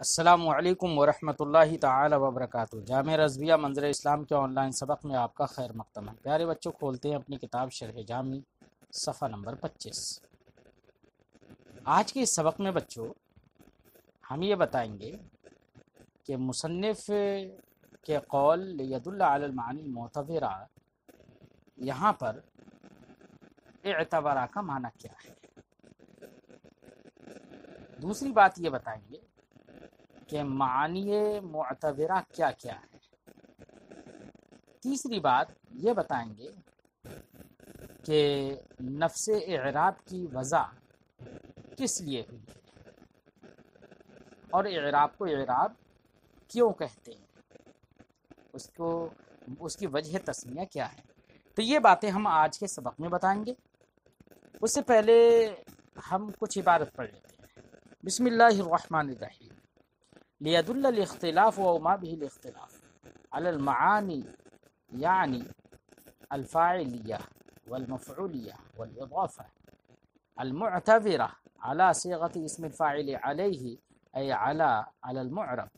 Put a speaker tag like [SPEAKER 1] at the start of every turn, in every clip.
[SPEAKER 1] السلام علیکم ورحمۃ اللہ تعالی وبرکاتہ۔ جامعہ رضویہ منظر اسلام کے آن لائن سبق میں آپ کا خیر مقدم ہے۔ پیارے بچوں، کھولتے ہیں اپنی کتاب شرح جامی صفحہ نمبر 25۔ آج کے اس سبق میں بچوں ہم یہ بتائیں گے کہ مصنف کے قول لیدل علی المعانی المعتبرہ، یہاں پر اعتبارہ کا معنی کیا ہے۔ دوسری بات یہ بتائیں گے کہ معانی معتبرہ کیا کیا ہے۔ تیسری بات یہ بتائیں گے کہ نفس اعراب کی وضع کس لیے ہوئی ہے اور اعراب کو اعراب کیوں کہتے ہیں، اس کی وجہ تسمیہ کیا ہے۔ تو یہ باتیں ہم آج کے سبق میں بتائیں گے۔ اس سے پہلے ہم کچھ عبارت پڑھ لیتے ہیں۔ بسم اللہ الرحمن الرحیم۔ لیدل الاختلاف و ما به الاختلاف على المعانی یعنی الفاعلیہ والمفعولیہ والاضافہ المعتبرہ على صيغة اسم الفاعل عليه أي على المعرب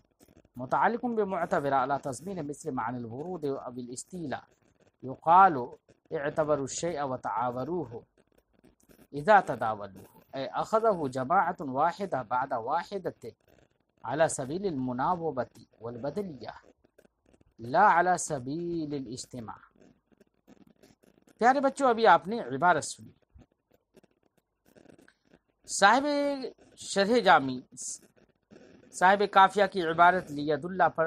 [SPEAKER 1] متعلق بمعتبرة على تضمين مثل معنى الورود أو الاستيلاء يقال اعتبروا الشيء وتعاوروه إذا تداولوه أي أخذه جماعة واحدة بعد واحدة على سبيل المناوبة والبدلیہ لا على سبيل الاجتماع۔ پیارے بچوں، ابھی آپ نے عبارت سنی۔ صاحب شرح جامی، صاحب کافیہ کی عبارت لید اللہ پر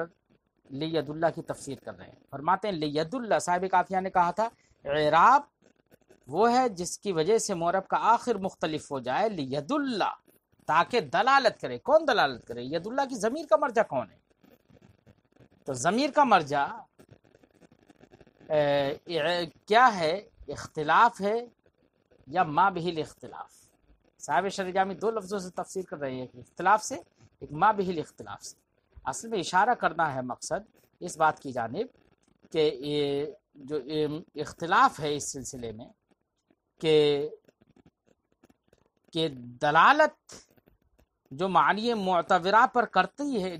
[SPEAKER 1] لید اللہ کی تفسیر کر رہے ہیں۔ فرماتے ہیں لید اللہ، صاحب کافیہ نے کہا تھا اعراب وہ ہے جس کی وجہ سے معرب کا آخر مختلف ہو جائے، لید اللہ، تاکہ دلالت کرے۔ کون دلالت کرے؟ ید اللہ کی ضمیر کا مرجع کون ہے؟ تو ضمیر کا مرجع کیا ہے؟ اختلاف ہے یا ما بہ الاختلاف۔ صاحب شرح جامی دو لفظوں سے تفسیر کر رہے ہیں، ایک اختلاف سے، ایک ما بہ الاختلاف سے۔ اصل میں اشارہ کرنا ہے مقصد اس بات کی جانب کہ جو اختلاف ہے اس سلسلے میں کہ دلالت جو معنی معتبرہ پر کرتی ہے،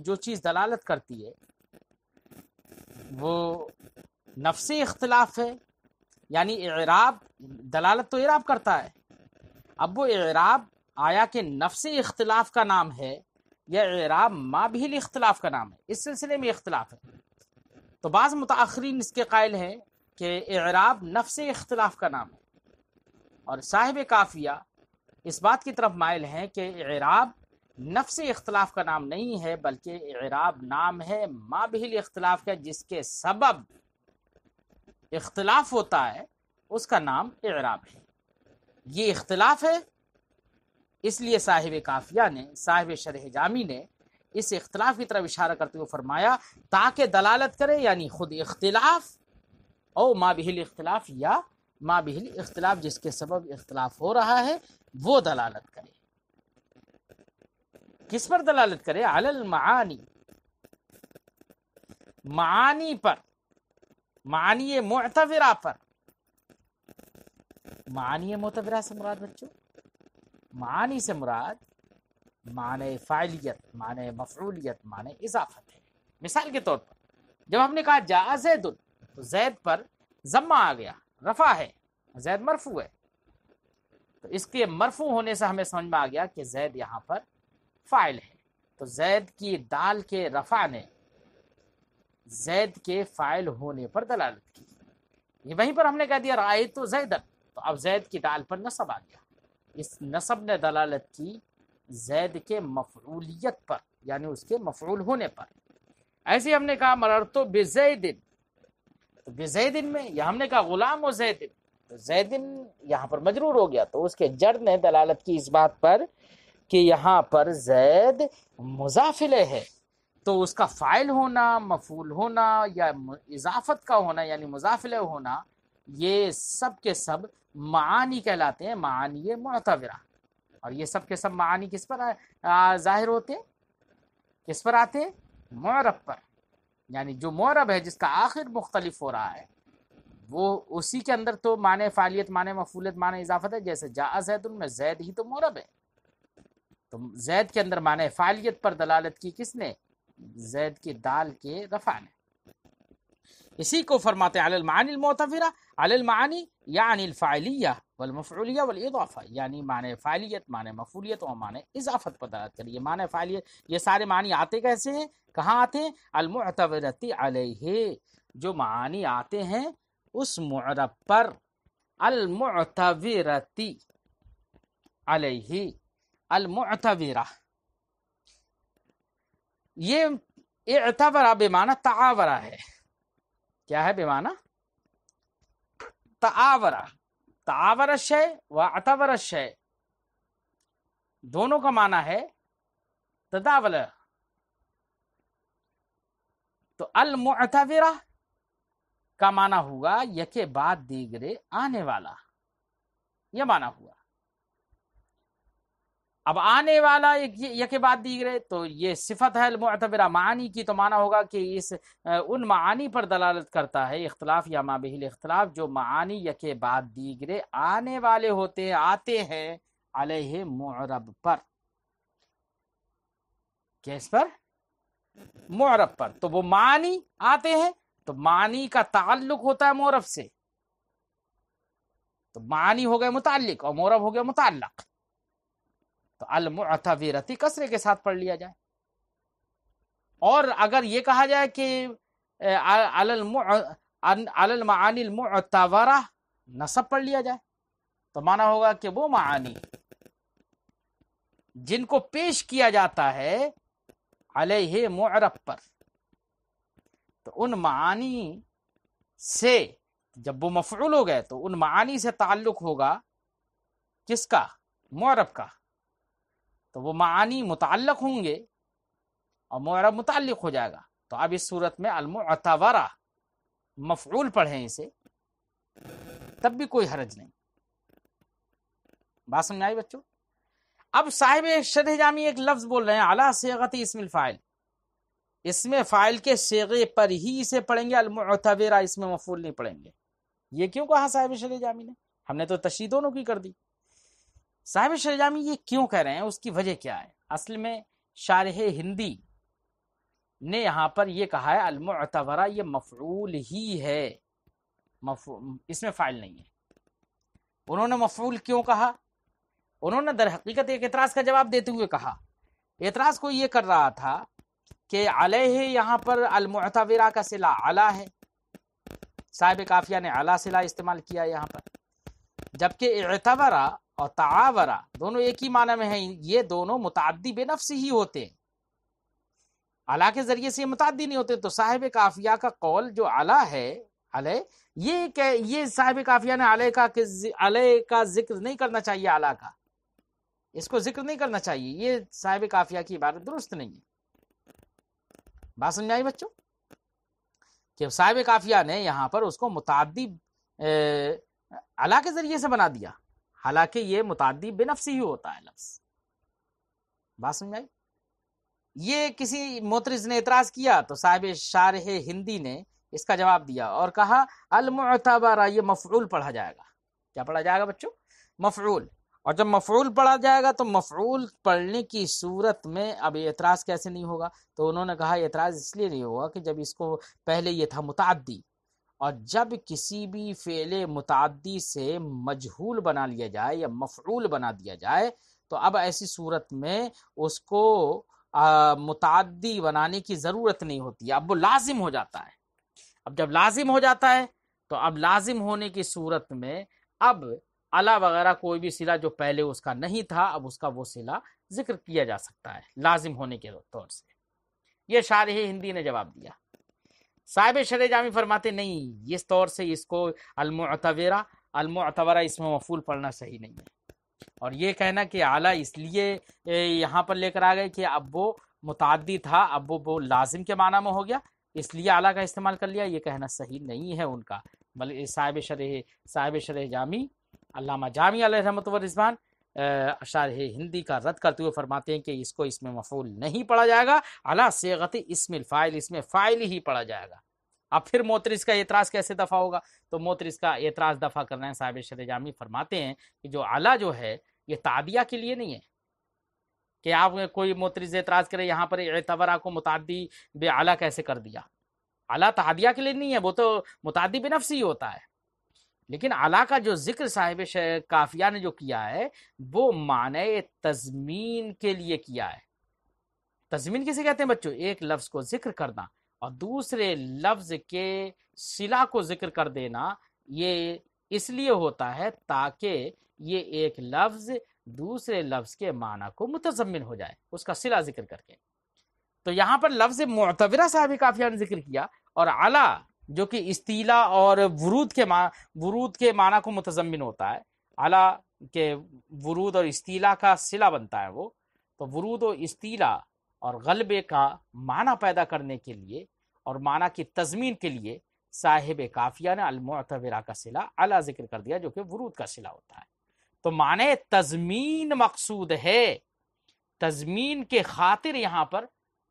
[SPEAKER 1] جو چیز دلالت کرتی ہے وہ نفسی اختلاف ہے، یعنی اعراب دلالت تو اعراب کرتا ہے۔ اب وہ اعراب آیا کہ نفسی اختلاف کا نام ہے یا اعراب ما بہ الاختلاف کا نام ہے، اس سلسلے میں اختلاف ہے۔ تو بعض متاخرین اس کے قائل ہیں کہ اعراب نفسی اختلاف کا نام ہے، اور صاحب کافیہ اس بات کی طرف مائل ہیں کہ اعراب نفس اختلاف کا نام نہیں ہے، بلکہ اعراب نام ہے ما بہ الاختلاف کا، جس کے سبب اختلاف ہوتا ہے اس کا نام اعراب ہے۔ یہ اختلاف ہے، اس لیے صاحب کافیہ نے، صاحب شرح جامی نے اس اختلاف کی طرف اشارہ کرتے ہوئے فرمایا تاکہ دلالت کرے، یعنی خود اختلاف او ما بہ الاختلاف، یا ما بہ الاختلاف جس کے سبب اختلاف ہو رہا ہے وہ دلالت کرے۔ کس پر دلالت کرے؟ علی المعانی، معانی پر، معانی معتبرہ پر۔ معانی معتبرہ سے مراد بچوں، معانی سے مراد معنی فاعلیت، معنی مفعولیت، معنی اضافت ہے۔ مثال کے طور پر جب ہم نے کہا جاء زید، تو زید پر ضمہ آ گیا، رفع ہے، زید مرفوع ہے، تو اس کے مرفوع ہونے سے ہمیں سمجھ میں آ گیا کہ زید یہاں پر فاعل ہے۔ تو زید کی دال کے رفع نے زید کے فاعل ہونے پر دلالت کی۔ یہ وہیں پر ہم نے کہہ دیا رأیت زیدن، تو اب زید کی دال پر نصب آ گیا، اس نصب نے دلالت کی زید کے مفعولیت پر، یعنی اس کے مفعول ہونے پر۔ ایسے ہم نے کہا مررت بزیدن، تو بزیدن میں یہ ہم نے کہا غلام و زیدن، تو زیدن یہاں پر مجرور ہو گیا، تو اس کے جر نے دلالت کی اس بات پر کہ یہاں پر زید مضاف الیہ ہے، تو اس کا فاعل ہونا، مفعول ہونا یا اضافت کا ہونا یعنی مضاف الیہ ہونا، یہ سب کے سب معانی کہلاتے ہیں، معانی معتبرہ۔ اور یہ سب کے سب معانی کس پر ظاہر ہوتے ہیں؟ کس پر آتے ہیں؟ معرب پر، یعنی جو معرب ہے جس کا آخر مختلف ہو رہا ہے وہ اسی کے اندر تو معنی فعالیت، معنی مفعولیت، معنی اضافت ہے۔ جیسے جاء زید میں زید ہی تو معرب ہے، تو زید کے اندر معنی فاعلیت پر دلالت کی کس نے؟ زید کی دال کے رفع نے. اسی کو فرماتے ہیں علی المعانی المعتبرہ، علی المعانی یعنی الفاعلیہ والمفعولیہ والاضافہ، یعنی معنی فاعلیت، معنی مفعولیت اور معنی اضافت پر دلالت کریے. معنی فاعلیت یہ سارے معنی آتے کیسے ہیں؟ کہاں آتے ہیں؟ المعتبرۃ علیہ، جو معانی آتے ہیں اس معرب پر، المعتبرۃ علیہ، المعتبرہ. یہ اعتبرہ بمعنی تعاورہ ہے. کیا ہے بمعنی؟ تعاورہ. تعاور الشیء و اعتبر الشیء، دونوں کا معنی ہے تداول. تو المعتبرہ کا معنی ہوا یکے بعد دیگرے آنے والا، یہ معنی ہوا. اب آنے والا یکے بعد دیگرے، تو یہ صفت ہے المعتبرہ. معانی کی تو معنی ہوگا کہ اس ان معانی پر دلالت کرتا ہے، اختلاف یا ما بہ الاختلاف، جو معانی یکے بعد دیگرے آنے والے ہوتے ہیں، آتے ہیں علیہ معرب پر. کس پر؟ معرب پر. تو وہ معانی آتے ہیں تو معانی کا تعلق ہوتا ہے معرب سے، تو معانی ہو گئے متعلق اور معرب ہو گیا متعلق. تو المعتبرۃ کسرے کے ساتھ پڑھ لیا جائے. اور اگر یہ کہا جائے کہ علی المعانی المعتبرہ نصب پڑھ لیا جائے، تو معنی ہوگا کہ وہ معانی جن کو پیش کیا جاتا ہے علیہ معرب پر، تو ان معانی سے جب وہ مفعول ہو گئے تو ان معانی سے تعلق ہوگا کس کا؟ معرب کا. تو وہ معانی متعلق ہوں گے اور معرب متعلق ہو جائے گا. تو اب اس صورت میں المعتبرہ مفعول پڑھیں اسے تب بھی کوئی حرج نہیں. بات سمجھ آئی بچوں؟ اب صاحب شرح جامی ایک لفظ بول رہے ہیں علی صیغۃ اسم الفاعل، اس میں فاعل کے صیغے پر ہی اسے پڑھیں گے، المعتبرہ اس میں مفعول نہیں پڑھیں گے. یہ کیوں کہا صاحب شرح جامی نے؟ ہم نے تو تشریح دونوں کی کر دی. صاحب شرح جامی یہ کیوں کہہ رہے ہیں، اس کی وجہ کیا ہے؟ اصل میں شارح ہندی نے یہاں پر یہ کہا ہے المعتبرہ یہ مفعول ہی ہے، اس میں فاعل نہیں ہے. انہوں نے مفعول کیوں کہا؟ انہوں نے در حقیقت ایک اعتراض کا جواب دیتے ہوئے کہا، اعتراض کو یہ کر رہا تھا کہ علیہ یہاں پر المعتبرہ کا صلہ علی ہے، صاحب کافیہ نے علی صلہ استعمال کیا یہاں پر، جبکہ اعتبرہ اور تعاورہ دونوں ایک ہی معنی میں ہیں. یہ دونوں متعدی بے نفس ہی ہوتے ہیں، علی کے ذریعے سے یہ متعدی نہیں ہوتے. تو صاحب کافیہ کا قول جو علی ہے، علی یہ صاحب کافیہ نے علی کا ذکر نہیں کرنا چاہیے، علی کا اس کو ذکر نہیں کرنا چاہیے، یہ صاحب کافیہ کی عبارت درست نہیں ہے. بات سمجھ آئی بچوں؟ کہ صاحب کافیہ نے یہاں پر اس کو متعدی علی کے ذریعے سے بنا دیا، حالانکہ یہ متعدی بے نفس ہی ہوتا ہے لفظ. بات سمجھ آئی؟ یہ کسی معترض نے اعتراض کیا تو صاحب شارح ہندی نے اس کا جواب دیا اور کہا المعتبرہ یہ مفعول پڑھا جائے گا. کیا پڑھا جائے گا بچوں؟ مفعول. اور جب مفعول پڑھا جائے گا تو مفعول پڑھنے کی صورت میں اب اعتراض کیسے نہیں ہوگا؟ تو انہوں نے کہا اعتراض اس لیے نہیں ہوگا کہ جب اس کو پہلے یہ تھا متعدی، اور جب کسی بھی فعل متعدی سے مجہول بنا لیا جائے یا مفعول بنا دیا جائے تو اب ایسی صورت میں اس کو متعدی بنانے کی ضرورت نہیں ہوتی، اب وہ لازم ہو جاتا ہے. اب جب لازم ہو جاتا ہے تو اب لازم ہونے کی صورت میں اب علی وغیرہ کوئی بھی صلہ جو پہلے اس کا نہیں تھا اب اس کا وہ صلہ ذکر کیا جا سکتا ہے لازم ہونے کے طور سے. یہ شارح ہندی نے جواب دیا. صاحب شرح جامی فرماتے نہیں، اس طور سے اس کو المعتبرہ اس میں مفعول پڑھنا صحیح نہیں ہے. اور یہ کہنا کہ اعلیٰ اس لیے یہاں پر لے کر آ گئے کہ اب وہ متعدی تھا، اب وہ لازم کے معنی میں ہو گیا، اس لیے اعلیٰ کا استعمال کر لیا، یہ کہنا صحیح نہیں ہے ان کا. بلکہ صاحب شرح جامی علامہ جامی علیہ رحمۃ و رضوان شارح ہندی کا رد کرتے ہوئے فرماتے ہیں کہ اس کو اس میں مفعول نہیں پڑھا جائے گا، علی صیغۃ اسم الفاعل اس میں فاعل ہی پڑھا جائے گا. اب پھر معترض کا اعتراض کیسے دفع ہوگا؟ تو معترض کا اعتراض دفع کر رہے ہیں صاحب شرح جامی، فرماتے ہیں کہ جو علی جو ہے یہ تعدیہ کے لیے نہیں ہے. کہ آپ کوئی معترض اعتراض کرے یہاں پر اعتبرا کو متعدی بے اعلیٰ کیسے کر دیا؟ اعلیٰ تحادیہ کے لیے نہیں ہے، وہ تو متعدی بے نفس ہی ہوتا ہے، لیکن اعلیٰ کا جو ذکر صاحب کافیہ نے جو کیا ہے وہ معنی تضمین کے لیے کیا ہے۔ تضمین کسے کہتے ہیں بچوں؟ ایک لفظ کو ذکر کرنا اور دوسرے لفظ کے صلہ کو ذکر کر دینا، یہ اس لیے ہوتا ہے تاکہ یہ ایک لفظ دوسرے لفظ کے معنی کو متضمن ہو جائے، اس کا صلہ ذکر کر کے۔ تو یہاں پر لفظ معتبرہ صاحب کافیہ نے ذکر کیا، اور اعلیٰ جو کہ استیلا اور ورود کے معنی کو متضمن ہوتا ہے، اعلیٰ کے ورود اور استیلا کا صلہ بنتا ہے وہ، تو ورود و استیلا اور غلبے کا معنی پیدا کرنے کے لیے اور معنی کی تضمین کے لیے صاحب کافیہ نے المعتبرہ کا صلہ اعلیٰ ذکر کر دیا جو کہ ورود کا صلہ ہوتا ہے۔ تو معنی تضمین مقصود ہے، تضمین کے خاطر یہاں پر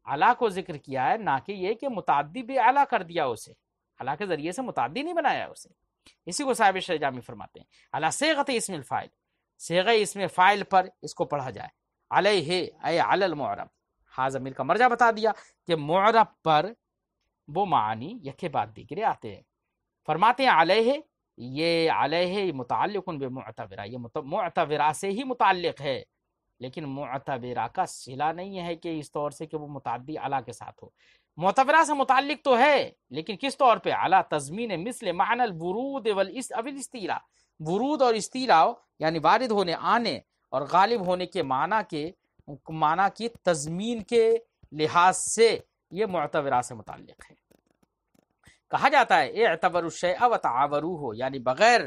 [SPEAKER 1] اعلیٰ کو ذکر کیا ہے، نہ کہ یہ کہ متعدی بھی اعلیٰ کر دیا اسے، اعلیٰ کے ذریعے سے متعدی نہیں بنایا اسے۔ اسی کو صاحب شرح جامی فرماتے ہیں علی صیغۃ اسم الفاعل، صیغہ اسم فاعل پر اس کو پڑھا جائے، علیہ اے علی المعرب، ہاں ضمیر کا مرجع بتا دیا کہ معرب پر وہ معنی یکے بعد دیگرے آتے ہیں۔ فرماتے ہیں علیہ، یہ علیہ متعلق بمعتبرہ، یہ معتبرہ سے ہی متعلق ہے، لیکن معتبرہ کا صلہ نہیں ہے کہ اس طور سے کہ وہ متعدی اعلیٰ کے ساتھ ہو۔ معتبرہ سے متعلق تو ہے لیکن کس طور پہ؟ اعلیٰ تضمین مثل معنی الورود والاستیلاء، ورود اور استیلاء یعنی وارد ہونے، آنے اور غالب ہونے کے معنی کی تضمین کے لحاظ سے یہ معتبرہ سے متعلق ہے۔ کہا جاتا ہے اعتبر الشیء وتعاوروہ، یعنی بغیر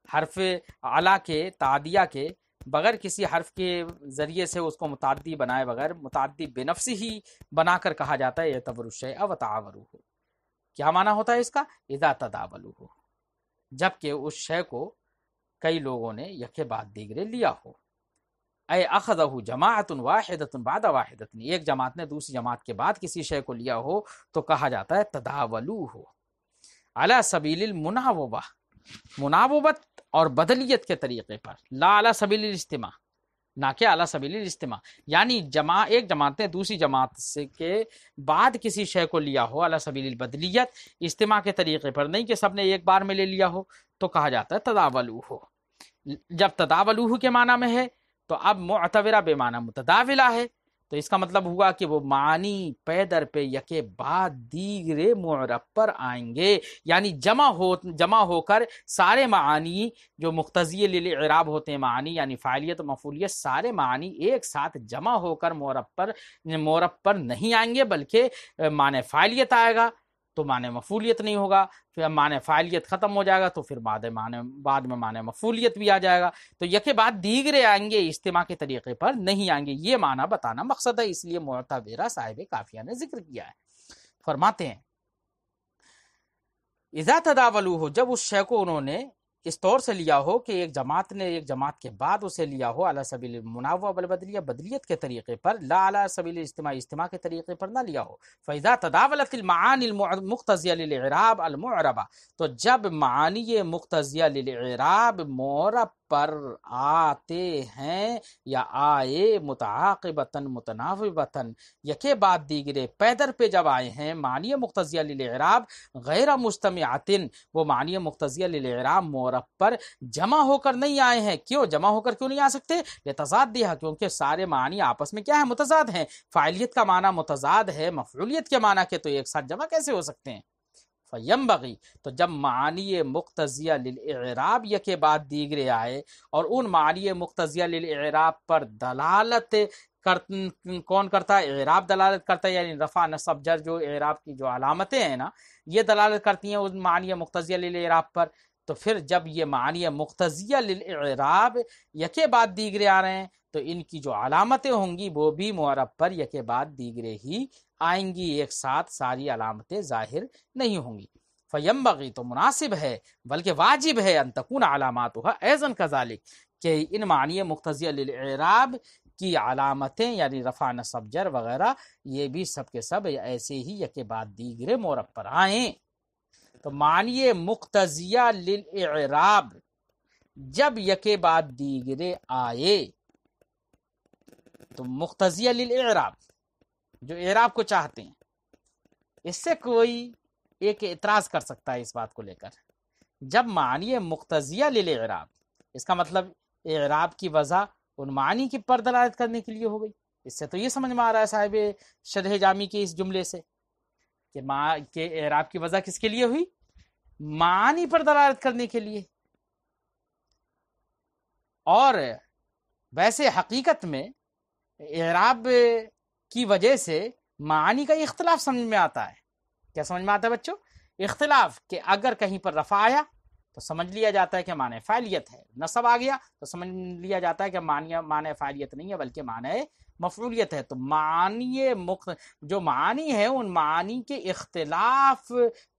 [SPEAKER 1] حرف اعلیٰ کے، تعدیہ کے، بغیر کسی حرف کے ذریعے سے اس کو متعدی بنائے بغیر، متعدی بے نفسی ہی بنا کر کہا جاتا ہے اعتبر الشیء وتعاوروہ۔ کیا معنی ہوتا ہے اس کا؟ اذا تداولوہ، جبکہ اس شے کو کئی لوگوں نے یکے بعد دیگرے لیا ہو، اے اخذہ جماعت واحدۃ بعد واحدۃ، ایک جماعت نے دوسری جماعت کے بعد کسی شے کو لیا ہو تو کہا جاتا ہے تداولوہ علی سبیل المناوبہ، مناوبت اور بدلیت کے طریقے پر، لا علی سبیل الاجتماع، نہ کہ علی سبیل الاجتماع، یعنی ایک جماعت نے دوسری جماعت سے کے بعد کسی شے کو لیا ہو علی سبیل البدلیت، اجتماع کے طریقے پر نہیں کہ سب نے ایک بار میں لے لیا ہو، تو کہا جاتا ہے تداولوہ۔ جب تداولوہ کے معنی میں ہے تو اب معتبرہ بے معنی متداولہ ہے، تو اس کا مطلب ہوا کہ وہ معنی پے در پہ یکے بعد دیگرے معرب پر آئیں گے، یعنی جمع ہو کر سارے معانی جو مقتضی للاعراب ہوتے ہیں، معانی یعنی فاعلیت و مفعولیت، سارے معانی ایک ساتھ جمع ہو کر معرب پر نہیں آئیں گے، بلکہ معنی فاعلیت آئے گا تو معنی مفعولیت نہیں ہوگا، پھر معنی فاعلیت ختم ہو جائے گا تو پھر بعد میں معنی مفعولیت بھی آ جائے گا، تو یکے بعد دیگرے آئیں گے، اجتماع کے طریقے پر نہیں آئیں گے، یہ معنی بتانا مقصد ہے، اس لیے معتبرہ صاحب کافیہ نے ذکر کیا ہے۔ فرماتے ہیں اذا تداولوہ، جب اس شے کو انہوں نے اس طور سے لیا ہو کہ ایک جماعت نے ایک جماعت کے بعد اسے لیا ہو علی سبیل المناوبہ والبدلیہ، بدلیت کے طریقے پر، لا علی سبیل الاجتماع، اجتماع کے طریقے پر نہ لیا ہو۔ فاذا تداولت المعانی المقتضیہ للاعراب المعربہ، تو جب معانی مقتضیہ للاعراب معرب پر آتے ہیں یا آئے متعاقبتاً متناوبتاً، یکے بعد دیگرے پیدر پہ جب آئے ہیں معنی مقتضیہ للاعراب غیر مجتمعۃ، وہ معنی مقتضیہ للاعراب معرب پر جمع ہو کر نہیں آئے ہیں۔ کیوں جمع ہو کر کیوں نہیں آ سکتے؟ لتضادها، کیونکہ سارے معنی آپس میں کیا ہے؟ متضاد ہیں، فاعلیت کا معنی متضاد ہے مفعولیت کے معنی کے، تو ایک ساتھ جمع کیسے ہو سکتے ہیں؟ فینبغی، تو جب معانی مقتضیہ للاعراب یکے بعد دیگرے آئے اور ان معانی مقتضیہ للاعراب پر دلالت کون کرتا ہے؟ اعراب دلالت کرتا ہے، یعنی رفع نصب جر جو اعراب کی جو علامتیں ہیں نا، یہ دلالت کرتی ہیں ان معانی مقتضیہ للاعراب پر، تو پھر جب یہ معانی مقتضیہ للاعراب یکے بعد دیگرے آ رہے ہیں تو ان کی جو علامتیں ہوں گی وہ بھی معرب پر یکے بعد دیگرے ہی آئیں گی، ایک ساتھ ساری علامتیں ظاہر نہیں ہوں گی۔ فینبغی، تو مناسب ہے بلکہ واجب ہے، ان تکون علاماتها ایضا کذالک، کہ ان معنی مقتضیہ للاعراب کی علامتیں یعنی رفع نصب جر وغیرہ یہ بھی سب کے سب ایسے ہی یکے بعد دیگرے معرب پر آئیں۔ تو معنی مقتضیہ للاعراب جب یکے بعد دیگرے آئے تو مقتضیہ للاعراب جو اعراب کو چاہتے ہیں، اس سے کوئی ایک اعتراض کر سکتا ہے اس بات کو لے کر، جب معنی مقتضیہ للاعراب، اس کا مطلب اعراب کی وضع ان معنی کی پر دلالت کرنے کے لیے ہو گئی۔ اس سے تو یہ سمجھ میں آ رہا ہے صاحب شرح جامی کے اس جملے سے کہ اعراب کی وضع کس کے لیے ہوئی؟ معنی پر دلالت کرنے کے لیے۔ اور ویسے حقیقت میں اعراب کی وجہ سے معنی کا اختلاف سمجھ میں آتا ہے۔ کیا سمجھ میں آتا ہے بچوں؟ اختلاف، کہ اگر کہیں پر رفع آیا تو سمجھ لیا جاتا ہے کہ معنی فاعلیت ہے، نصب آ گیا تو سمجھ لیا جاتا ہے کہ معنی فاعلیت نہیں ہے بلکہ معنی مفعولیت ہے۔ تو جو معنی ہے ان معنی کے اختلاف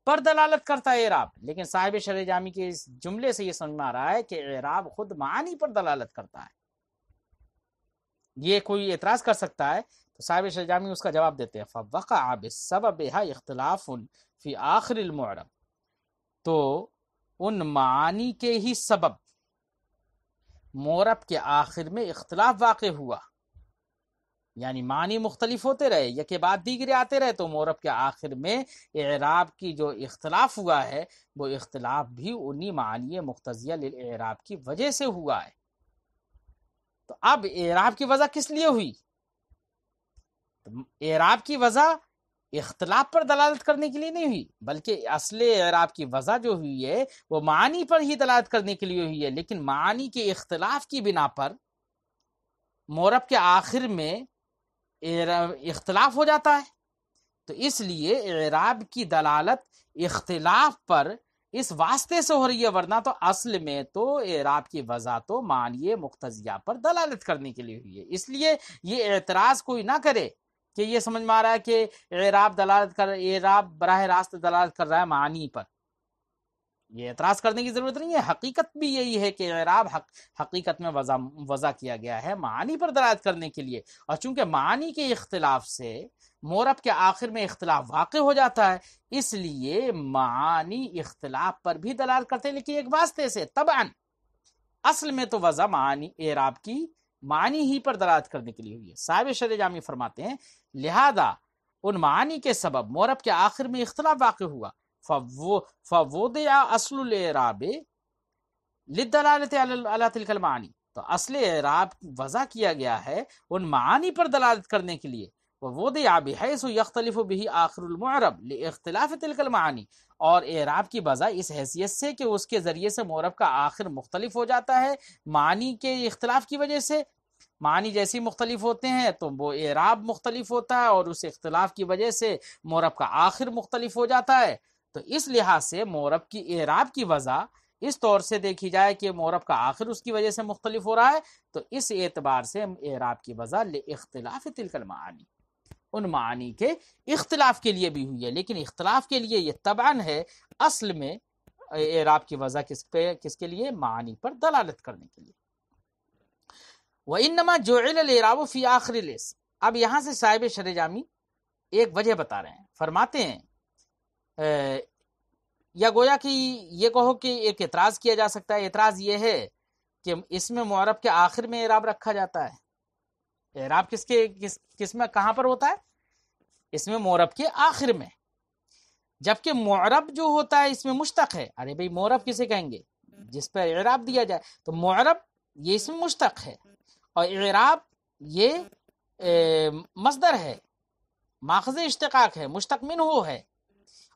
[SPEAKER 1] پر دلالت کرتا ہے اعراب، لیکن صاحب شرح جامی کے اس جملے سے یہ سمجھ میں آ رہا ہے کہ اعراب خود معنی پر دلالت کرتا ہے۔ یہ کوئی اعتراض کر سکتا ہے تو صاحب شرح جامی اس کا جواب دیتے ہیں، فَوَقَعَ بِالسَّبَبِهَا اخْتِلَافٌ فِي آخِرِ الْمُعْرَبِ، تو ان معانی کے ہی سبب مورب کے آخر میں اختلاف واقع ہوا، یعنی معنی مختلف ہوتے رہے، یکے بعد دیگرے آتے رہے، تو مورب کے آخر میں اعراب کی جو اختلاف ہوا ہے وہ اختلاف بھی انہی معنی مقتضیہ للاعراب کی وجہ سے ہوا ہے۔ تو اب اعراب کی وجہ کس لیے ہوئی؟ اعراب کی وجہ اختلاف پر دلالت کرنے کے لیے نہیں ہوئی، بلکہ اصل اعراب کی وجہ جو ہوئی ہے وہ معنی پر ہی دلالت کرنے کے لیے ہوئی ہے، لیکن معنی کے اختلاف کی بنا پر مورب کے آخر میں اختلاف ہو جاتا ہے، تو اس لیے اعراب کی دلالت اختلاف پر اس واسطے سے ہو رہی ہے، ورنہ تو اصل میں تو اعراب کی وجہ تو معنی مقتضیہ پر دلالت کرنے کے لیے ہوئی ہے۔ اس لیے یہ اعتراض کوئی نہ کرے کہ یہ سمجھ میں آ رہا ہے کہ اعراب براہ راست دلالت کر رہا ہے معنی پر، یہ اعتراض کرنے کی ضرورت نہیں ہے۔ حقیقت بھی یہی ہے کہ اعراب حقیقت میں وضع کیا گیا ہے معنی پر دلالت کرنے کے لیے، اور چونکہ معنی کے اختلاف سے مورب کے آخر میں اختلاف واقع ہو جاتا ہے، اس لیے معانی اختلاف پر بھی دلالت کرتے ہیں، لیکن ایک واسطے سے طبعاً اصل میں تو وضع معنی اعراب کی معنی ہی پر دلالت کرنے کے لیے ہوئی ہے۔ صاحب شرح جامی فرماتے ہیں لہذا ان معانی کے سبب مورب کے آخر میں اختلاف واقع ہوا، فوضع اصل الاعراب للدلالت علی تلک المعانی، تو اصل اعراب وضع کیا گیا ہے ان معانی پر دلالت کرنے کے لیے، ووضع بحیث یختلف به آخر المعرب لاختلاف تلک المعانی، اور اعراب کی وضع اس حیثیت سے کہ اس کے ذریعے سے معرب کا آخر مختلف ہو جاتا ہے معنی کے اختلاف کی وجہ سے۔ معنی جیسی مختلف ہوتے ہیں تو وہ اعراب مختلف ہوتا ہے، اور اس اختلاف کی وجہ سے معرب کا آخر مختلف ہو جاتا ہے۔ تو اس لحاظ سے معرب کی اعراب کی وضع اس طور سے دیکھی جائے کہ معرب کا آخر اس کی وجہ سے مختلف ہو رہا ہے، تو اس اعتبار سے اعراب کی وضع لاختلاف تلک المعانی، ان معانی کے اختلاف کے لیے بھی ہوئی ہے، لیکن اختلاف کے لیے یہ طبعاً ہے، اصل میں اعراب کی وضع کس کے لیے؟ معنی پر دلالت کرنے کے لیے۔ وَإِنَّمَا جُعِلَ الْإِعْرَابُ فِي آخِرِ الْاسْمِ، اب یہاں سے صاحب شرح جامی ایک وجہ بتا رہے ہیں، فرماتے ہیں یا گویا کہ یہ کہو کہ ایک اعتراض کیا جا سکتا ہے، اعتراض یہ ہے کہ اس میں معرب کے آخر میں اعراب رکھا جاتا ہے۔ اعراب کس میں کہاں پر ہوتا ہے؟ اس میں معرب کے آخر میں، جبکہ معرب جو ہوتا ہے اس میں مشتق ہے۔ ارے بھئی معرب کسے کہیں گے؟ جس پر اعراب دیا جائے، تو معرب یہ اس میں مشتق ہے، اور اعراب یہ مصدر ہے، ماخذ اشتقاق ہے، مشتق منہ ہے،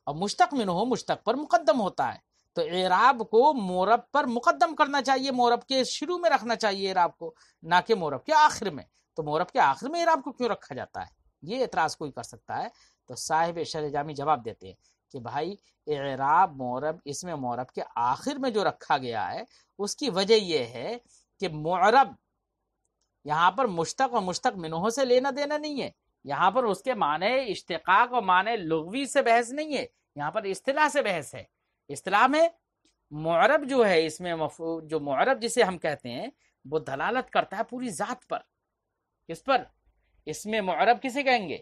[SPEAKER 1] اور مشتق منہ مشتق پر مقدم ہوتا ہے، تو اعراب کو معرب پر مقدم کرنا چاہیے، معرب کے شروع میں رکھنا چاہیے اعراب کو، نہ کہ معرب کے آخر میں۔ تو معرب کے آخر میں اعراب کو کیوں رکھا جاتا ہے؟ یہ اعتراض کوئی کر سکتا ہے، تو صاحب شرح جامی جواب دیتے ہیں کہ بھائی اعراب معرب اس میں معرب کے آخر میں جو رکھا گیا ہے اس کی وجہ یہ ہے کہ معرب یہاں پر مشتق و مشتق منہ سے لینا دینا نہیں ہے، یہاں پر اس کے معنی اشتقاق و معنی لغوی سے بحث نہیں ہے، یہاں پر اصطلاح سے بحث ہے۔ اصطلاح میں معرب جو ہے، اس میں جو معرب جسے ہم کہتے ہیں وہ دلالت کرتا ہے پوری ذات پر۔ کس پر؟ اس میں معرب کسے کہیں گے؟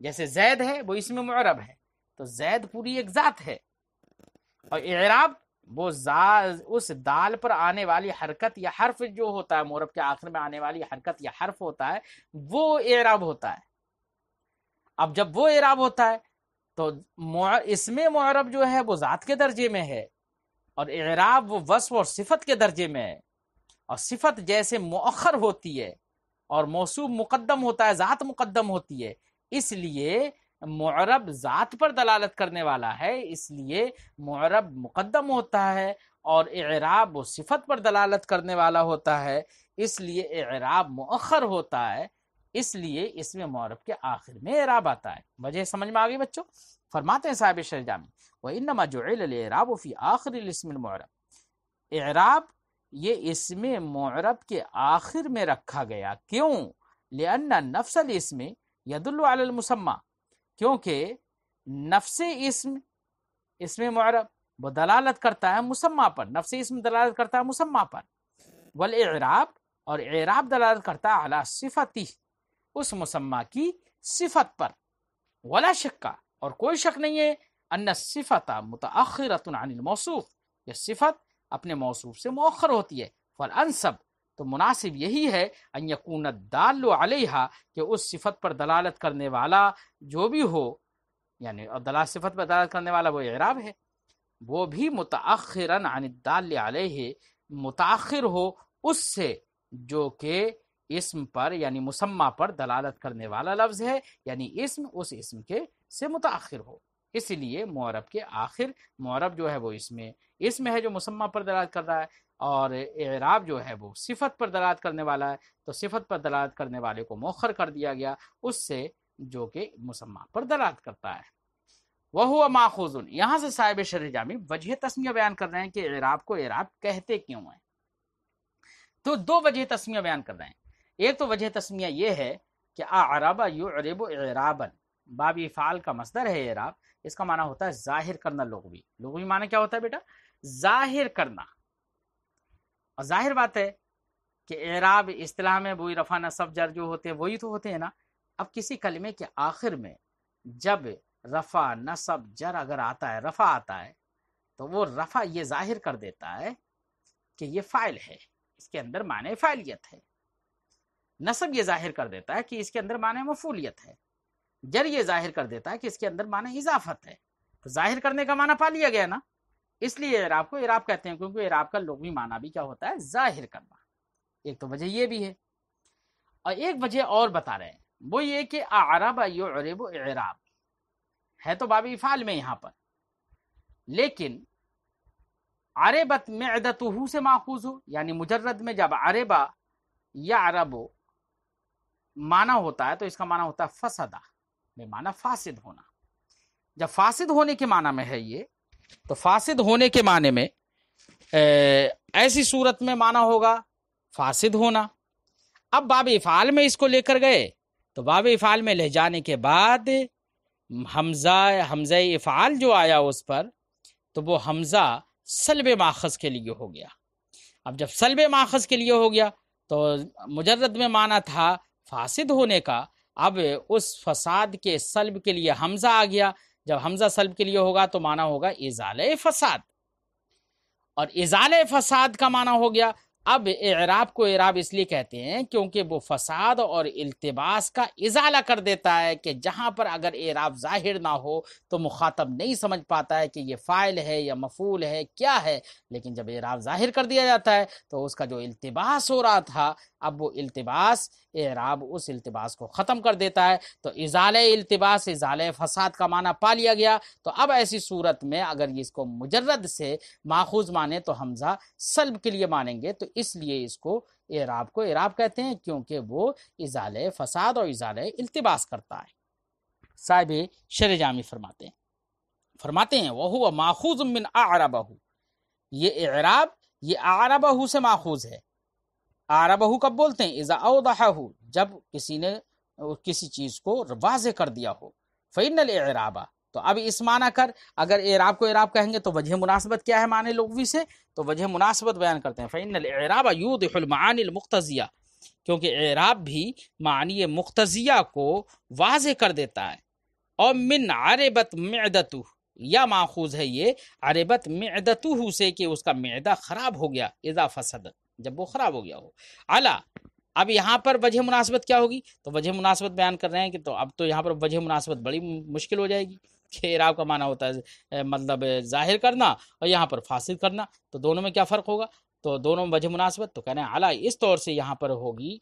[SPEAKER 1] جیسے زید ہے وہ اس میں معرب ہے، تو زید پوری ایک ذات ہے، اور اعراب وہ اس دال پر آنے والی حرکت یا حرف جو ہوتا ہے، معرب کے آخر میں آنے والی حرکت یا حرف ہوتا ہے، وہ اعراب ہوتا ہے۔ اب جب وہ اعراب ہوتا ہے تو اسم معرب جو ہے وہ ذات کے درجے میں ہے، اور اعراب وہ وصف اور صفت کے درجے میں ہے۔ اور صفت جیسے مؤخر ہوتی ہے اور موصوف مقدم ہوتا ہے، ذات مقدم ہوتی ہے، اس لیے معرب ذات پر دلالت کرنے والا ہے، اس لیے معرب مقدم ہوتا ہے، اور اعراب وہ صفت پر دلالت کرنے والا ہوتا ہے، اس لیے اعراب مؤخر ہوتا ہے، اس لیے اس میں معرب کے آخر میں اعراب آتا ہے۔ وجہ سمجھ میں آ گئی بچوں؟ فرماتے ہیں صاحب شرح جامی وَإِنَّمَا جُعِلَ الْإِعْرَابُ فِي آخِرِ الْاسْمِ الْمُعْرَب، اعراب یہ اسم معرب کے آخر میں رکھا گیا، کیوں؟ لِأَنَّ نَفْسَ الْاسْمِ يَدُلُّ عَلَى الْمُسَمَّى، کیونکہ نفس اسم معرب وہ دلالت کرتا ہے مسمى پر، نفس اسم دلالت کرتا ہے مسمى پر، والاعراب اور اعراب دلالت کرتا ہے علی صفتی، اس مسمى کی صفت پر، ولا شکا اور کوئی شک نہیں ہے ان الصفۃ متأخرۃ عن الموصوف، یہ صفت اپنے موصوف سے مؤخر ہوتی ہے، فالانسب تو مناسب یہی ہے ان یکون الدال علیہا کہ اس صفت پر دلالت کرنے والا جو بھی ہو، یعنی صفت پر دلالت کرنے والا وہ اعراب ہے، وہ بھی متأخرا عن الدال علیہ متأخر ہو اس سے جو کہ اسم پر یعنی مسمى پر دلالت کرنے والا لفظ ہے، یعنی اسم اس اسم کے سے متأخر ہو۔ اس لیے معرب کے آخر، معرب جو ہے وہ اسم ہے جو مسمى پر دلالت کر رہا ہے، اور اعراب جو ہے وہ صفت پر دلالت کرنے والا ہے، تو صفت پر دلالت کرنے والے کو مؤخر کر دیا گیا اس سے جو کہ مسمى پر دلالت کرتا ہے۔ وَهُوَ مَأْخُوذٌ، یہاں سے صاحب شرح جامی وجہ تسمیہ بیان کر رہے ہیں کہ اعراب کو اعراب کہتے کیوں ہیں۔ تو دو وجہ تسمیہ بیان کر رہے ہیں۔ ایک تو وجہ تسمیہ یہ ہے کہ اعرب یعرب اعرابا، باب افعال کا مصدر ہے اعراب، اس کا معنی ہوتا ہے ظاہر کرنا۔ لغوی معنی کیا ہوتا ہے بیٹا؟ ظاہر کرنا۔ اور ظاہر بات ہے کہ اعراب اصطلاح میں وہی رفع نصب جر جو ہوتے ہیں وہی تو ہوتے ہیں نا۔ اب کسی کلمے کے آخر میں جب رفع نصب جر اگر آتا ہے، رفع آتا ہے، تو وہ رفع یہ ظاہر کر دیتا ہے کہ یہ فاعل ہے، اس کے اندر معنی فاعلیت ہے۔ نصب یہ ظاہر کر دیتا ہے کہ اس کے اندر معنی مفعولیت ہے۔ جر یہ ظاہر کر دیتا ہے کہ اس کے اندر معنی اضافت ہے۔ تو ظاہر کرنے کا معنی پا لیا گیا نا، اس لیے اعراب کو اعراب کہتے ہیں، کیونکہ اعراب کا لغوی معنی بھی کیا ہوتا ہے؟ ظاہر کرنا۔ ایک تو وجہ یہ بھی ہے، اور ایک وجہ اور بتا رہے ہیں، وہ یہ کہ اعرب یعرب اعراب ہے تو باب افعال میں یہاں پر، لیکن عربت معدتہ سے ماخوذ ہو، یعنی مجرد میں جب عربا یعرب معنی ہوتا ہے تو اس کا معنی ہوتا ہے فسدہ، بے معنی فاسد ہونا۔ جب فاسد ہونے کے معنی میں ہے یہ، تو فاسد ہونے کے معنی میں ایسی صورت میں معنی ہوگا فاسد ہونا۔ اب باب افعال میں اس کو لے کر گئے تو باب افعال میں لے جانے کے بعد حمزہ افعال جو آیا اس پر، تو وہ حمزہ سلب ماخذ کے لیے ہو گیا۔ اب جب سلب ماخذ کے لیے ہو گیا تو مجرد میں معنی تھا فاسد ہونے کا، اب اس فساد کے سلب کے لیے حمزہ آ گیا۔ جب حمزہ سلب کے لیے ہوگا تو معنی ہوگا ازالہ فساد، اور ازالہ فساد کا معنی ہو گیا۔ اب اعراب کو اعراب اس لیے کہتے ہیں کیونکہ وہ فساد اور التباس کا ازالہ کر دیتا ہے، کہ جہاں پر اگر اعراب ظاہر نہ ہو تو مخاطب نہیں سمجھ پاتا ہے کہ یہ فاعل ہے یا مفعول ہے کیا ہے، لیکن جب اعراب ظاہر کر دیا جاتا ہے تو اس کا جو التباس ہو رہا تھا، اب وہ التباس اعراب اس التباس کو ختم کر دیتا ہے۔ تو ازالہ التباس، ازالہ فساد کا معنی پا لیا گیا۔ تو اب ایسی صورت میں اگر اس کو مجرد سے ماخوذ مانے تو حمزہ سلب کے لیے مانیں گے، تو اس لیے اس کو اعراب کہتے ہیں، کیونکہ وہ ازالہ فساد اور ازالہ التباس کرتا ہے۔ صاحب شرح جامی فرماتے ہیں وَهُوَ مَأْخُوذٌ مِّنْ أَعْرَبَهُ، یہ اعراب یہ اعربہ سے ماخوذ ہے۔ اعربہ کب بولتے ہیں؟ اذا اوضحہ، جب کسی نے کسی چیز کو واضح کر دیا ہو۔ فإن الاعراب، تو اب اس معنی کر، اگر اعراب کو اعراب کہیں گے تو وجہ مناسبت کیا ہے معنی لغوی سے؟ تو وجہ مناسبت بیان کرتے ہیں فإن الاعراب یوضح المعانی المقتضیہ، کیونکہ اعراب بھی معنی مقتضیہ کو واضح کر دیتا ہے۔ اور من عربت معدتہ، یا ماخوذ ہے یہ عربت معدتہ سے کہ اس کا معدہ خراب ہو گیا، اذا فسد جب وہ خراب ہو گیا ہو، علا اب یہاں پر وجہ مناسبت کیا ہوگی؟ تو وجہ مناسبت بیان کر رہے ہیں کہ تو اب تو یہاں پر وجہ مناسبت بڑی مشکل ہو جائے گی کہ اعراب کا معنی ہوتا ہے مطلب ظاہر کرنا اور یہاں پر فاسد کرنا، تو دونوں میں کیا فرق ہوگا؟ تو دونوں میں وجہ مناسبت تو کہنا ہے علا اس طور سے یہاں پر ہوگی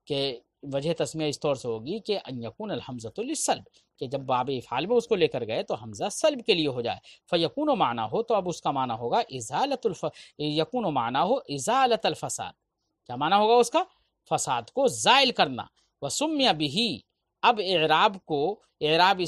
[SPEAKER 1] کہ وجہ تسمیہ اس طور سے ہوگی کہ ان یکون الحمزۃ للسلب، کہ جب باب افعال میں اس کو لے کر گئے تو حمزہ سلب کے لیے ہو جائے، فیکون و معنی ہو تو اب اس کا معنی ہوگا یکون و معنی ہو ازالۃ الفساد، کیا معنی ہوگا اس کا؟ فساد کو زائل کرنا، وسمیہ بہ اب اعراب کو اعراب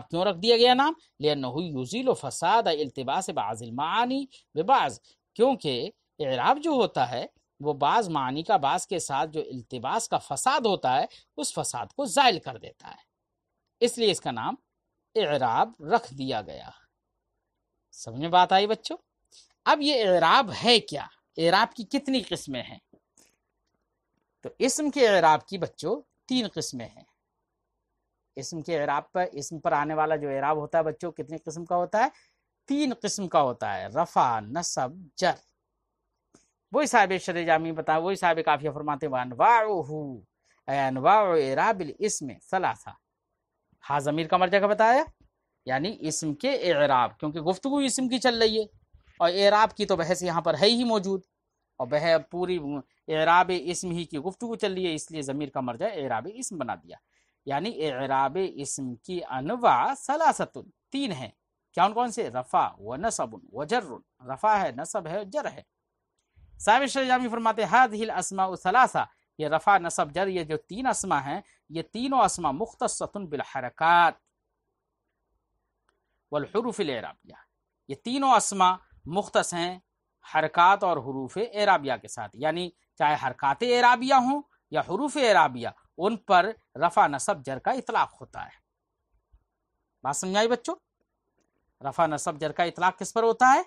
[SPEAKER 1] کیوں رکھ دیا گیا نام؟ لأنہ یزیل فساد التباس بعض المعانی ببعض، کیونکہ اعراب جو ہوتا ہے وہ بعض معنی کا بعض کے ساتھ جو التباس کا فساد ہوتا ہے اس فساد کو زائل کر دیتا ہے، اس لیے اس کا نام اعراب رکھ دیا گیا۔ سمجھ میں بات آئی بچوں؟ اب یہ اعراب ہے کیا؟ اعراب کی کتنی قسمیں ہیں؟ تو اسم کے اعراب کی بچوں 3 قسمیں ہیں۔ اسم کے اعراب پر اسم پر آنے والا جو اعراب ہوتا ہے بچوں کتنی قسم کا ہوتا ہے؟ 3 قسم کا ہوتا ہے، رفع، نصب، جر۔ وہی صاحب شرح جامی بتا، وہی صاحب کافیہ فرماتے ہیں انواع اعراب الاسم ثلاثہ، ہاں ضمیر کا مرجع کا بتایا، یعنی اسم کے اعراب، کیونکہ گفتگو اسم کی چل رہی ہے اور اعراب کی تو بحث یہاں پر ہے ہی موجود، اور پوری اعراب اسم ہی کی گفتگو چل رہی ہے، اس لیے ضمیر کا مرجع اعراب اسم بنا دیا۔ یعنی اعراب اسم کی انواع ثلاثۃ 3 ہیں، کون سے؟ رفع و نصب و جر، رفع ہے، نصب ہے، جر ہے۔ صاحب شرح جامی فرماتے ہیں هذه الاسماء ثلاثہ، یہ رفع، نصب، جر، یہ جو 3 اسماء ہیں یہ تینوں اسماء مختصۃ بالحرکات والحروف الاعرابیہ، یہ تینوں اسماء مختص ہیں حرکات اور حروف اعرابیہ کے ساتھ، یعنی چاہے حرکات اعرابیہ ہوں یا حروف اعرابیہ ان پر رفع، نصب، جر کا اطلاق ہوتا ہے۔ بات سمجھائی بچوں؟ رفع، نصب، جر کا اطلاق کس پر ہوتا ہے؟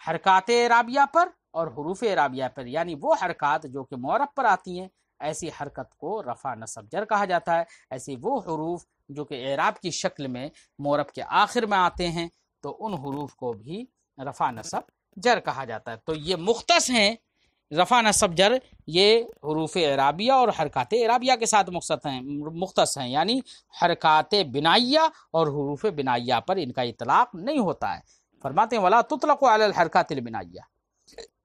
[SPEAKER 1] حرکات اعرابیہ پر اور حروف اعرابیہ پر، یعنی وہ حرکات جو کہ معرب پر آتی ہیں ایسی حرکت کو رفع، نصب، جر کہا جاتا ہے، ایسی وہ حروف جو کہ اعراب کی شکل میں معرب کے آخر میں آتے ہیں تو ان حروف کو بھی رفع، نصب، جر کہا جاتا ہے۔ تو یہ مختص ہیں، رفع، نصب، جر یہ حروف اعرابیہ اور حرکات اعرابیہ کے ساتھ مختص ہیں، یعنی حرکات بنائیہ اور حروف بنائیہ پر ان کا اطلاق نہیں ہوتا ہے۔ فرماتے ہیں ولا تطلق علی الحرکات البنائیہ،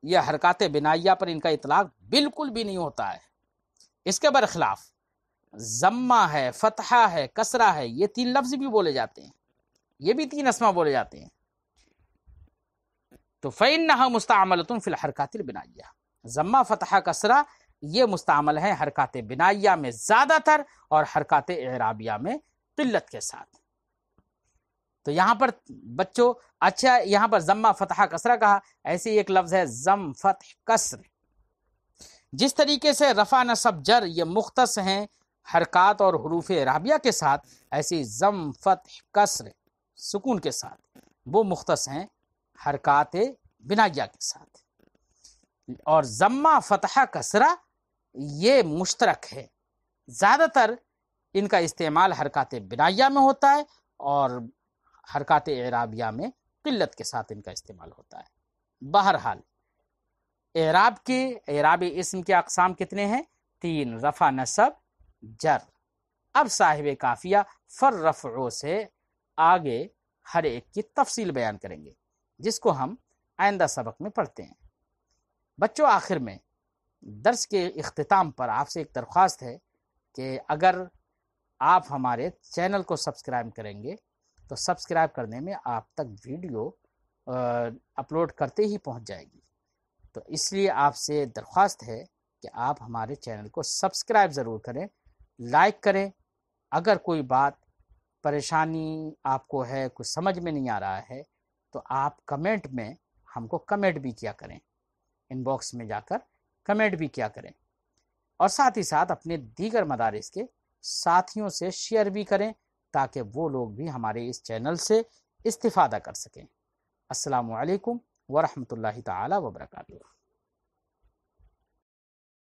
[SPEAKER 1] یہ حرکات بنائیہ پر ان کا اطلاق بالکل بھی نہیں ہوتا ہے۔ اس کے برخلاف ضمہ ہے، فتحہ ہے، کسرہ ہے، یہ 3 لفظ بھی بولے جاتے ہیں، یہ بھی 3 اسماء بولے جاتے ہیں۔ تو فإنها مستعملۃ فی الحرکات البنائیہ، ضمہ، فتحہ، کسرہ یہ مستعمل ہے حرکات بنائیہ میں زیادہ تر اور حرکات اعرابیہ میں قلت کے ساتھ۔ تو یہاں پر بچوں اچھا یہاں پر ضمہ، فتحہ، کسرہ کہا، ایسے ایک لفظ ہے ضم، فتح، کسر۔ جس طریقے سے رفع، نصب، جر یہ مختص ہیں حرکات اور حروف اعرابیہ کے ساتھ، ایسی ضم، فتح، کسر سکون کے ساتھ وہ مختص ہیں حرکات بنائیہ کے ساتھ۔ اور ضمہ، فتحہ، کسرہ یہ مشترک ہے، زیادہ تر ان کا استعمال حرکات بنائیہ میں ہوتا ہے اور حرکات اعرابیہ میں قلت کے ساتھ ان کا استعمال ہوتا ہے۔ بہرحال اعراب اسم کے اقسام کتنے ہیں؟ 3، رفع، نصب، جر۔ اب صاحب کافیہ فرفعو سے آگے ہر ایک کی تفصیل بیان کریں گے، جس کو ہم آئندہ سبق میں پڑھتے ہیں۔ بچوں آخر میں درس کے اختتام پر آپ سے ایک درخواست ہے کہ اگر آپ ہمارے چینل کو سبسکرائب کریں گے تو سبسکرائب کرنے میں آپ تک ویڈیو اپلوڈ کرتے ہی پہنچ جائے گی، تو اس لیے آپ سے درخواست ہے کہ آپ ہمارے چینل کو سبسکرائب ضرور کریں، لائک کریں۔ اگر کوئی بات پریشانی آپ کو ہے، کچھ سمجھ میں نہیں آ رہا ہے تو آپ کمنٹ میں ہم کو کمنٹ بھی کیا کریں، ان باکس میں جا کر کمنٹ بھی کیا کریں، اور ساتھ ہی ساتھ اپنے دیگر مدارس کے ساتھیوں سے شیئر بھی کریں تاکہ وہ لوگ بھی ہمارے اس چینل سے استفادہ کر سکیں۔ السلام علیکم ورحمۃ اللہ تعالی وبرکاتہ۔